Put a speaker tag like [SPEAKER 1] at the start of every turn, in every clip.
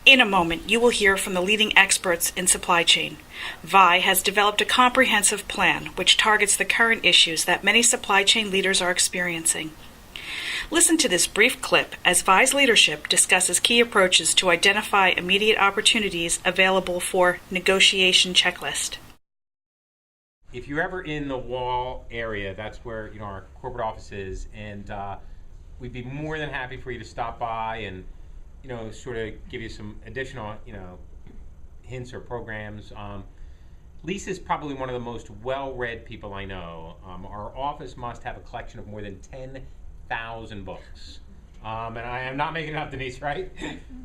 [SPEAKER 1] In a moment, you will hear from the leading experts in supply chain. Vi has developed a comprehensive plan which targets the current issues that many supply chain leaders are experiencing. Listen to this brief clip as Vi's leadership discusses key approaches to identify immediate opportunities available for negotiation checklist.
[SPEAKER 2] If you're ever in the Wall area, that's where our corporate office is, and we'd be more than happy for you to stop by and sort of give you some additional hints or programs. Lisa's probably one of the most well-read people I know. Our office must have a collection of more than 10,000 books. And I am not making it up, Denise, right?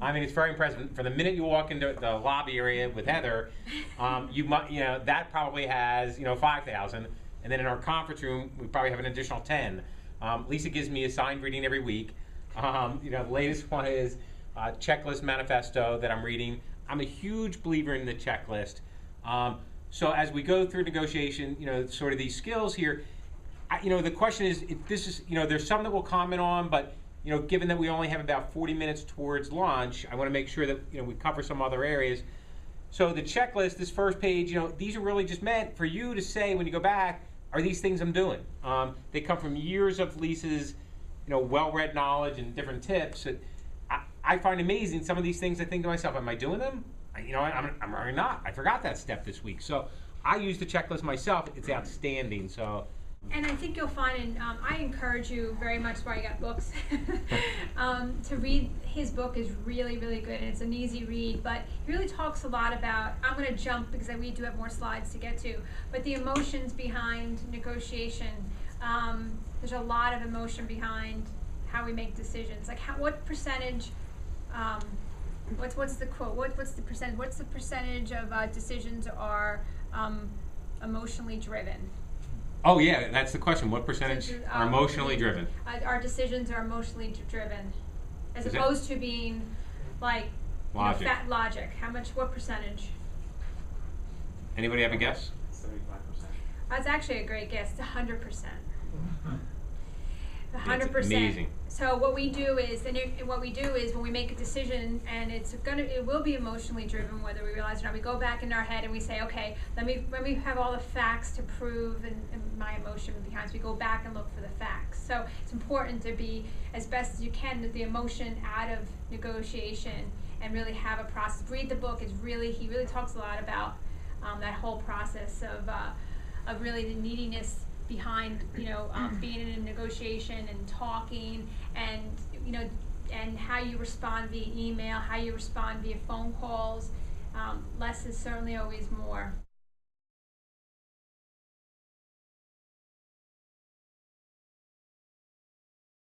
[SPEAKER 2] I mean, it's very impressive. For the minute you walk into the lobby area with Heather, that probably has 5,000, and then in our conference room we probably have an additional 10. Lisa gives me assigned reading every week. The latest one is Checklist Manifesto that I'm reading. I'm a huge believer in the checklist. So as we go through negotiation, sort of these skills here, the question is, if this is, there's some that we'll comment on, but given that we only have about 40 minutes towards lunch, I want to make sure that we cover some other areas. So the checklist, this first page, these are really just meant for you to say when you go back, are these things I'm doing? They come from years of Lisa's, well-read knowledge and different tips. I find amazing some of these things. I think to myself, am I doing them? I'm really not. I forgot that step this week. So I use the checklist myself. It's outstanding. So.
[SPEAKER 3] And I think you'll find, and I encourage you very much while you got books, to read his book is really, really good, and it's an easy read, but he really talks a lot about, I'm going to jump because we do have more slides to get to, but the emotions behind negotiation. There's a lot of emotion behind how we make decisions. Like what percentage, what's the quote, what's the percentage of decisions are emotionally driven?
[SPEAKER 2] Oh yeah, that's the question. What percentage are emotionally driven?
[SPEAKER 3] Our decisions are emotionally driven, as opposed to being like
[SPEAKER 2] logic.
[SPEAKER 3] Logic. What percentage?
[SPEAKER 2] Anybody have a guess?
[SPEAKER 4] 75%.
[SPEAKER 3] That's actually a great guess. It's 100%. 100%.
[SPEAKER 2] It's amazing.
[SPEAKER 3] So what we do is, when we make a decision, and it will be emotionally driven, whether we realize it or not. We go back in our head and we say, okay, let me have all the facts to prove and my emotion behind. So we go back and look for the facts. So it's important to be as best as you can the emotion out of negotiation and really have a process. Read the book. He really talks a lot about that whole process of really the neediness behind being in a negotiation and talking, and how you respond via email, how you respond via phone calls. Less is certainly always more.